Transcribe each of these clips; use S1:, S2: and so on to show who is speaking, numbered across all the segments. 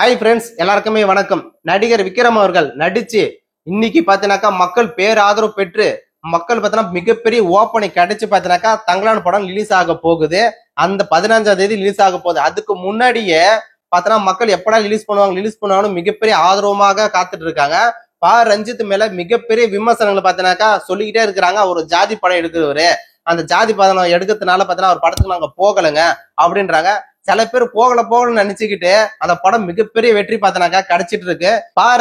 S1: Hi friends, எல்லாருக்குமே வணக்கம். நடிகர் விக்ரம் அவர்கள் நடிச்சு இன்னைக்கு பாத்தீங்கன்னாக்கா மக்கள் பேர் ஆதரவு பெற்று மக்கள் பார்த்தீங்கன்னா மிகப்பெரிய ஓப்பனிங் கிடைச்சு பாத்தீங்கன்னாக்கா தங்கலான் படம் ரிலீஸ் ஆக போகுது. அந்த 15ஆம் தேதி ரிலீஸ் ஆக போகுது. அதுக்கு முன்னாடியே பாத்தீங்கன்னா மக்கள் எப்படா ரிலீஸ் பண்ணுவாங்கன்னு மிகப்பெரிய ஆதரவமாக காத்துட்டு இருக்காங்க. ரஞ்சித் மேல மிகப்பெரிய விமர்சனங்கள் பாத்தீங்கன்னாக்கா சொல்லிக்கிட்டே இருக்கிறாங்க. ஒரு ஜாதி படம் எடுக்கிறவரு, அந்த ஜாதி படம் எடுக்கிறதுனால பாத்தீங்கன்னா ஒரு படத்துக்கு நாங்க போகலைங்க அப்படின்றாங்க. சில பேர் போகலன்னு நினைச்சுக்கிட்டு அந்த படம் மிகப்பெரிய வெற்றி பார்த்தனாக்கா கிடைச்சிட்டு இருக்கு.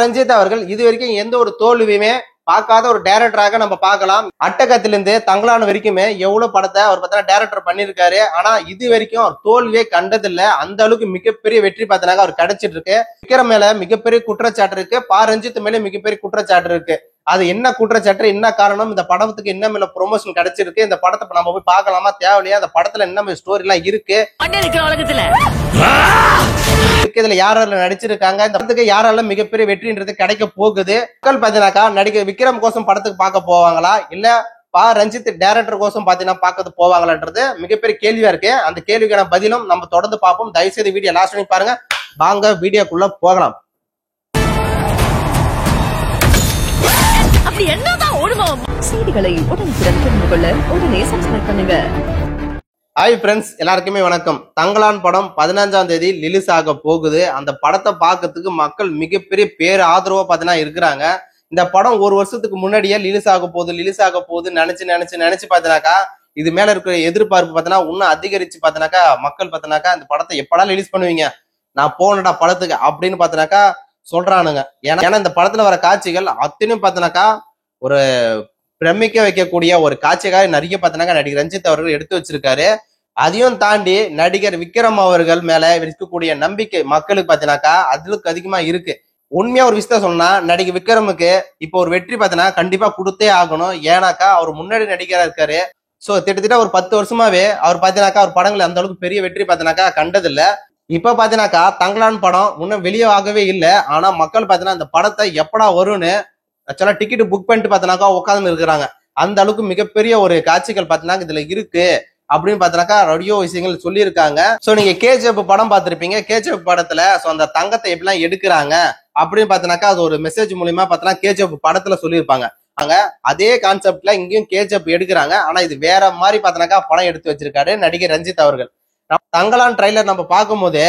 S1: ரஞ்சித் அவர்கள் இது வரைக்கும் எந்த ஒரு தோல்வியுமே பார்க்காத ஒரு டைரக்டராக நம்ம பார்க்கலாம். அட்டகத்திலிருந்து தங்கலான் வரைக்குமே எவ்வளவு படத்தை அவர் பார்த்தா டைரக்டர் பண்ணிருக்காரு. ஆனா இது வரைக்கும் அவர் தோல்வியே கண்டதில்ல. அந்த அளவுக்கு மிகப்பெரிய வெற்றி பார்த்தனாக்கா அவர் கிடைச்சிட்டு இருக்கு. விக்ரம் மேல மிகப்பெரிய குற்றச்சாட்டு இருக்கு, ரஞ்சித் மேல மிகப்பெரிய குற்றச்சாட்டு இருக்கு. அது என்ன குற்றச்சாட்டு, என்ன காரணம், இந்த படத்துக்கு என்ன மேல ப்ரொமோஷன் கிடைச்சிருக்கு, இந்த படத்தை நம்ம போய் பார்க்கலாமா தேவையில்லையா, அந்த படத்துல என்ன ஸ்டோரி எல்லாம் இருக்கு, இதுல யாரெல்லாம் நடிச்சிருக்காங்க, இந்த படத்துக்கு யாரெல்லாம் மிகப்பெரிய வெற்றின்றது கிடைக்க போகுது. மக்கள் பாத்தீங்கன்னாக்கா நடிகர் விக்ரம் கோசம் படத்துக்கு பார்க்க போவாங்களா, இல்ல ரஞ்சித் டைரக்டர் கோசம் பாத்தீங்கன்னா பார்க்கறது போவாங்களான்றது மிகப்பெரிய கேள்வியா இருக்கு. அந்த கேள்விக்கான பதிலும் நம்ம தொடர்ந்து பார்ப்போம். தயவுசெய்து வீடியோ லாஸ்ட் பண்ணி பாருங்க. வாங்க வீடியோக்குள்ள போகலாம்.
S2: செய்திகளை உடனுக்குடன் தெரிந்து கொள்ள உடனே சப்ஸ்கிரைப் பண்ணுங்க.
S1: ஹாய் ஃப்ரெண்ட்ஸ், எல்லாருக்குமே வணக்கம். தங்கலான் படம் 15ஆம் தேதி ரிலீஸ் ஆக போகுது. அந்த படத்தை பார்க்கறதுக்கு மக்கள் மிகப்பெரிய பேர் ஆதரவா பாத்தீங்கன்னா இருக்கிறாங்க. இந்த படம் ஒரு வருஷத்துக்கு முன்னாடியே ரிலீஸ் ஆக போகுது நினைச்சு பாத்தீங்கன்னாக்கா இது மேல இருக்கிற எதிர்பார்ப்பு பாத்தீங்கன்னா இன்னும் அதிகரிச்சு பாத்தீங்கன்னாக்கா மக்கள் பாத்தீங்கன்னாக்கா இந்த படத்தை எப்படா ரிலீஸ் பண்ணுவீங்க, நான் போனடா படத்துக்கு அப்படின்னு பாத்தீங்கன்னாக்கா சொல்றானுங்க. ஏன்னா இந்த படத்துல வர காட்சிகள் அத்தனையும் பாத்தீங்கன்னாக்கா ஒரு பிரமிக்க வைக்கக்கூடிய ஒரு காட்சியாக நிறைய பார்த்தனாக்கா நடிகர் ரஞ்சித் அவர்கள் எடுத்து வச்சிருக்காரு. அதையும் தாண்டி நடிகர் விக்ரம் அவர்கள் மேல இருக்கக்கூடிய நம்பிக்கை மக்களுக்கு பார்த்தீங்கன்னாக்கா அதுக்கு அதிகமா இருக்கு. உண்மையா ஒரு விஷயத்த சொன்னா நடிகர் விக்ரமுக்கு இப்போ ஒரு வெற்றி பார்த்தீங்கன்னா கண்டிப்பா கொடுத்தே ஆகணும். ஏன்னாக்கா அவர் முன்னாடி நடிகரா இருக்காரு. சோ கிட்டத்தட்ட ஒரு 10 வருஷமாவே அவர் பாத்தீங்கன்னாக்கா அவர் படங்கள் அந்த அளவுக்கு பெரிய வெற்றி பார்த்தீங்கன்னாக்கா கண்டதில்ல. இப்ப பாத்தீங்கன்னாக்கா தங்கலான் படம் இன்னும் வெளியே ஆகவே இல்லை. ஆனா மக்கள் பாத்தீங்கன்னா இந்த படத்தை எப்படா வரும்னு ஆக்சுவலா டிக்கெட் புக் பண்ணிட்டு பாத்தனாக்கா உட்காந்து இருக்கிறாங்க. அந்த அளவுக்கு மிகப்பெரிய ஒரு காட்சிகள் பாத்தீங்கன்னா இதுல இருக்கு அப்படின்னு பாத்தனாக்கா நிறைய விஷயங்கள் சொல்லியிருக்காங்க. சோ நீங்க கேஜிஎஃப் படம் பார்த்திருப்பீங்க. கேஜிஎஃப் படத்துல சோ அந்த தங்கத்தை எப்படிலாம் எடுக்கிறாங்க அப்படின்னு பாத்தனாக்கா அது ஒரு மெசேஜ் மூலியமா பாத்தனா கேஜிஎஃப் படத்துல சொல்லியிருப்பாங்க. அதே கான்செப்ட்ல இங்கேயும் கேஜிஎஃப் எடுக்கிறாங்க. ஆனா இது வேற மாதிரி பாத்தனாக்கா படம் எடுத்து வச்சிருக்காரு நடிகர் ரஞ்சித் அவர்கள். தங்கலான் ட்ரைலர் நம்ம பார்க்கும் போது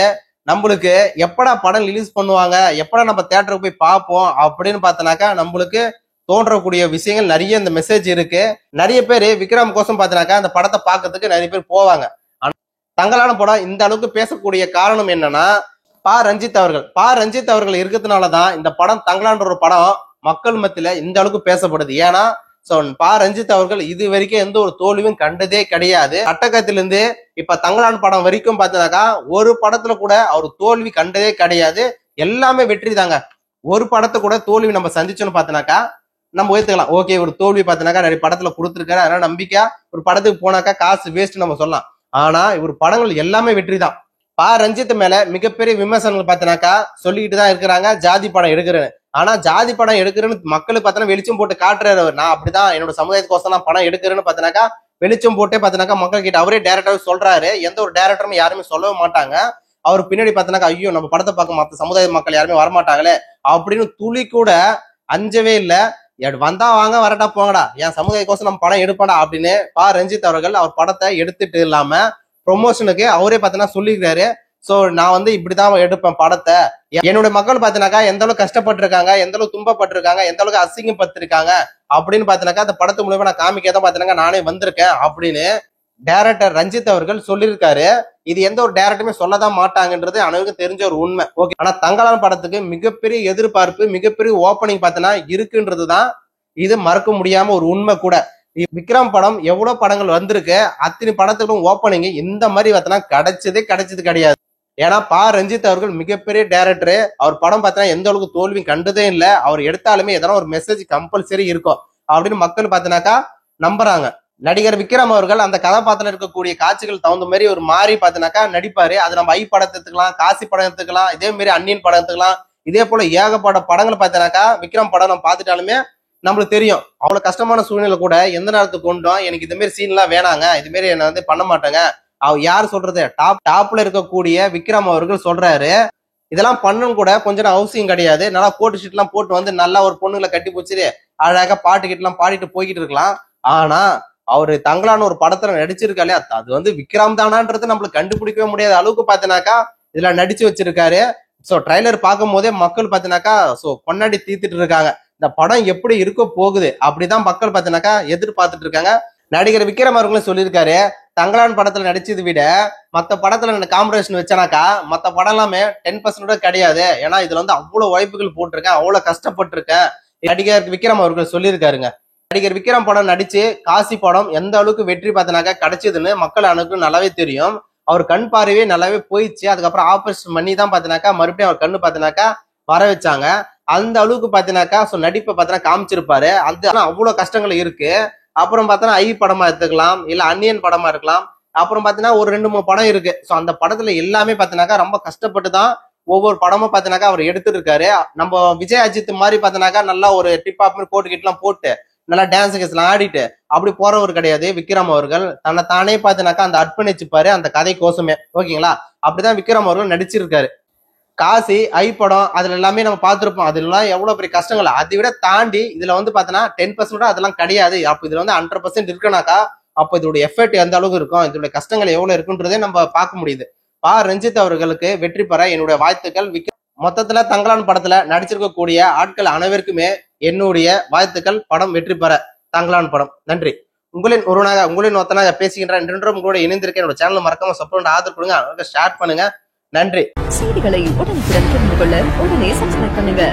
S1: நம்மளுக்கு எப்படா படம் ரிலீஸ் பண்ணுவாங்க, எப்படா நம்ம தியேட்டருக்கு போய் பார்ப்போம் அப்படின்னு பார்த்தனாக்கா நம்மளுக்கு தோன்றக்கூடிய விஷயங்கள் நிறைய இந்த மெசேஜ் இருக்கு. நிறைய பேர் விக்ரம் கோசம் பார்த்தனாக்கா அந்த படத்தை பார்க்கறதுக்கு நிறைய பேர் போவாங்க. ஆனா தங்கலான படம் இந்த அளவுக்கு பேசக்கூடிய காரணம் என்னன்னா ரஞ்சித் அவர்கள் இருக்கிறதுனாலதான் இந்த படம் தங்கலான்ற ஒரு படம் மக்கள் மத்தியில இந்த அளவுக்கு பேசப்படுது. ஏன்னா ரஞ்சித் அவர்கள் இது வரைக்கும் எந்த ஒரு தோல்வியும் கண்டதே கிடையாது. அட்டகத்திலிருந்து இப்ப தங்கலான் படம் வரைக்கும் பாத்தீங்கன்னாக்கா ஒரு படத்துல கூட அவர் தோல்வி கண்டதே கிடையாது. எல்லாமே வெற்றி தாங்க. ஒரு படத்தை கூட தோல்வி நம்ம சந்திச்சோன்னு பாத்தீங்கன்னாக்கா நம்ம ஏத்துக்கலாம். ஓகே, ஒரு தோல்வி பாத்தீங்கன்னாக்கா நிறைய படத்துல கொடுத்துருக்காரு, அதனால நம்பிக்கை ஒரு படத்துக்கு போனாக்கா காசு வேஸ்ட் நம்ம சொல்லலாம். ஆனா இவர் படங்கள் எல்லாமே வெற்றி தான். ரஞ்சித் மேல மிகப்பெரிய விமர்சனங்கள் பாத்தீங்கன்னாக்கா சொல்லிக்கிட்டு தான் இருக்கிறாங்க, ஜாதி படம் எடுக்கிறேன்னு. ஆனா ஜாதி படம் எடுக்கிறேன்னு மக்களுக்கு பார்த்தா வெளிச்சம் போட்டு காட்டுறாரு. நான் அப்படிதான் என்னோட சமுதாயத்துக்கோசம் நான் படம் எடுக்கிறேன்னு பாத்தீங்கன்னாக்கா வெளிச்சம் போட்டே பாத்தீங்கன்னாக்கா மக்கள் கிட்ட அவரே டைரக்டாவே சொல்றாரு. எந்த ஒரு டைரக்டரும் யாருமே சொல்லவே மாட்டாங்க. அவர் பின்னாடி பாத்தீங்கன்னாக்கா ஐயோ நம்ம படத்தை பார்க்க மற்ற சமுதாய மக்கள் யாருமே வரமாட்டாங்களே அப்படின்னு துளி கூட அஞ்சவே இல்ல. வந்தா வாங்க, வரட்டா போங்கடா, என் சமுதாயக்கோசம் நம்ம படம் எடுப்பாடா அப்படின்னு ரஞ்சித் அவர்கள் அவர் படத்தை எடுத்துட்டு இல்லாம ப்ரொமோஷனுக்கு அவரே பாத்தீங்கன்னா சொல்லிக்கிறாரு. சோ நான் இப்படிதான் எடுப்பேன் படத்தை, என்னோட மக்கள் பாத்தீங்கன்னாக்கா எந்த அளவுக்கு கஷ்டப்பட்டிருக்காங்க, எந்த அளவுக்கு துன்பப்பட்டிருக்காங்க, எந்த அளவுக்கு அசிங்கப்பட்டிருக்காங்க அப்படின்னு பாத்தீங்கன்னாக்கா அந்த படத்து மூலமா நான் காமிக்கதான் பாத்தீங்கன்னா நானே வந்திருக்கேன் அப்படின்னு டைரக்டர் ரஞ்சித் அவர்கள் சொல்லியிருக்காரு. இது எந்த ஒரு டைரக்டருமே சொல்லதான் மாட்டாங்கன்றது அனைவருக்கும் தெரிஞ்ச ஒரு உண்மை. ஓகே, ஆனா தங்கலான் படத்துக்கு மிகப்பெரிய எதிர்பார்ப்பு, மிகப்பெரிய ஓப்பனிங் பாத்தீங்கன்னா இருக்குன்றதுதான் இது மறக்க முடியாம ஒரு உண்மை கூட. விக்ரம் படம் எவ்வளவு படங்கள் வந்திருக்கு, அத்தனை படத்துக்கும் ஓப்பனிங் இந்த மாதிரி பார்த்தீங்கன்னா கிடைச்சது கிடையாது. ஏன்னா ரஞ்சித் அவர்கள் மிகப்பெரிய டைரக்டர். அவர் படம் பார்த்தீங்கன்னா எந்த அளவுக்கு தோல்வி கண்டதே இல்லை. அவர் எடுத்தாலுமே எதனா ஒரு மெசேஜ் கம்பல்சரி இருக்கும் அப்படின்னு மக்கள் பார்த்தீங்கன்னாக்கா நம்புறாங்க. நடிகர் விக்ரம் அவர்கள் அந்த கதாபாத்திரம் இருக்கக்கூடிய காட்சிகள் தகுந்த மாதிரி ஒரு மாறி பார்த்தீங்கன்னாக்கா நடிப்பாரு. அது நம்ம ஐ படம் எடுத்துக்கலாம், காசி படம் எடுத்துக்கலாம், இதே மாதிரி அந்நியன் படம் எடுத்துக்கலாம். இதே போல ஏகப்பட்ட படங்கள் பார்த்தீங்கன்னாக்கா விக்ரம் படம் நம்ம பார்த்துட்டாலுமே நம்மளுக்கு தெரியும். அவ்வளவு கஷ்டமான சூழ்நிலை கூட எந்த நேரத்துக்கு கொண்டோம் எனக்கு இந்த மாதிரி சீன் எல்லாம் வேணாங்க, இது மாதிரி என்ன பண்ண மாட்டாங்க, அவர் யார் சொல்றது, டாப்ல இருக்கக்கூடிய விக்ரம் அவர்கள் சொல்றாரு. இதெல்லாம் பண்ணும் கூட கொஞ்சம் அவசியம் கிடையாது. நல்லா கோட்டு ஷீட் எல்லாம் போட்டு வந்து நல்லா ஒரு பொண்ணுங்களை கட்டி பிடிச்சிட்டு அழகா பாட்டு கிட்ட எல்லாம் பாடிட்டு போய்கிட்டு இருக்கலாம். ஆனா அவரு தங்கலான ஒரு படத்துல நடிச்சிருக்காளே அது வந்து விக்ரம் தானான்றது நம்மளுக்கு கண்டுபிடிக்கவே முடியாத அளவுக்கு பாத்தீங்கன்னாக்கா இதுல நடிச்சு வச்சிருக்காரு. சோ ட்ரைலர் பார்க்கும் போதே மக்கள் பாத்தீங்கன்னாக்கா கொண்டாடி தீர்த்துட்டு இருக்காங்க. இந்த படம் எப்படி இருக்க போகுது அப்படிதான் மக்கள் பாத்தீங்கன்னாக்கா எதிர்பார்த்துட்டு இருக்காங்க. நடிகர் விக்ரம் அவர்களும் சொல்லியிருக்காரு, தங்கலான் படத்துல நடிச்சதை விட மத்த படத்துல காம்படிஷன் வச்சானாக்கா மத்த படம் எல்லாமே 10% கிடையாது. ஏன்னா இதுல வந்து அவ்வளவு வாய்ப்புகள் போட்டிருக்கேன், அவ்வளவு கஷ்டப்பட்டிருக்கேன். நடிகர் விக்ரம் அவர்கள் சொல்லியிருக்காருங்க. நடிகர் விக்ரம் படம் நடிச்சு காசி படம் எந்த அளவுக்கு வெற்றி பார்த்தனாக்கா கிடைச்சதுன்னு மக்கள் அனுக்கு நல்லாவே தெரியும். அவர் கண் பார்வையே நல்லாவே போயிடுச்சு. அதுக்கப்புறம் ஆபரேஷன் பண்ணி தான் பாத்தினாக்கா மறுபடியும் அவர் கண்ணு பாத்தினாக்கா வர வச்சாங்க. அந்த அளவுக்கு பாத்தினாக்கா நடிப்பை பாத்தினா காமிச்சிருப்பாரு. அந்த அவ்வளவு கஷ்டங்கள் இருக்கு. அப்புறம் பார்த்தோன்னா ஐ படமா எடுத்துக்கலாம், இல்ல அன்னியன் படமா இருக்கலாம். அப்புறம் பாத்தீங்கன்னா ஒரு 2-3 படம் இருக்கு. சோ அந்த படத்துல எல்லாமே பாத்தீங்கன்னாக்கா ரொம்ப கஷ்டப்பட்டு தான் ஒவ்வொரு படமும் பாத்தீங்கன்னாக்கா அவர் எடுத்துட்டு இருக்காரு. நம்ம விஜய் அஜித் மாதிரி பாத்தீங்கன்னாக்கா நல்லா ஒரு டிப் கோட்டு கிட்ட எல்லாம் போட்டு நல்லா டான்ஸ் எல்லாம் ஆடிட்டு அப்படி போறவர் கிடையாது விக்ரம் அவர்கள். தன்னை தானே பாத்தீங்கன்னாக்கா அந்த அர்ப்பணிச்சுப்பாரு அந்த கதை கோசமே. ஓகேங்களா? அப்படிதான் விக்ரம் அவர்கள் நடிச்சிருக்காரு. காசி ஐ படம் அதுல எல்லாமே நம்ம பார்த்திருப்போம். அதுல எல்லாம் எவ்வளவு பெரிய கஷ்டங்கள். அதை விட தாண்டி இதுல வந்து பாத்தீங்கன்னா 10% அதெல்லாம் கிடையாது. அப்ப இதுல வந்து 100% இருக்குனாக்கா அப்ப இதோட எஃபெக்ட் எந்த அளவுக்கு இருக்கும், இதோட கஷ்டங்கள் எவ்வளவு இருக்குன்றதே நம்ம பார்க்க முடியுது. ரஞ்சித் அவர்களுக்கு வெற்றி பெற என்னுடைய வாழ்த்துக்கள். மொத்தத்துல தங்கலான் படத்துல நடிச்சிருக்கக்கூடிய ஆட்கள் அனைவருக்குமே என்னுடைய வாழ்த்துக்கள். படம் வெற்றி பெற தங்கலான் படம். நன்றி. உங்களின் ஒருவனாக உங்களின் ஒருத்தனாக பேசுகின்ற என்றென்றும் உங்களோட இணைந்திருக்க என்னோட சேனல் மறக்காம சப்போர்ட் ஆதரவு கொடுங்க, ஷேர் பண்ணுங்க. நன்றி.
S2: செய்திகளை உடனுக்குடன் தெரிந்து கொள்ள உடனே சப்ஸ்கிரைப் பண்ணுங்க.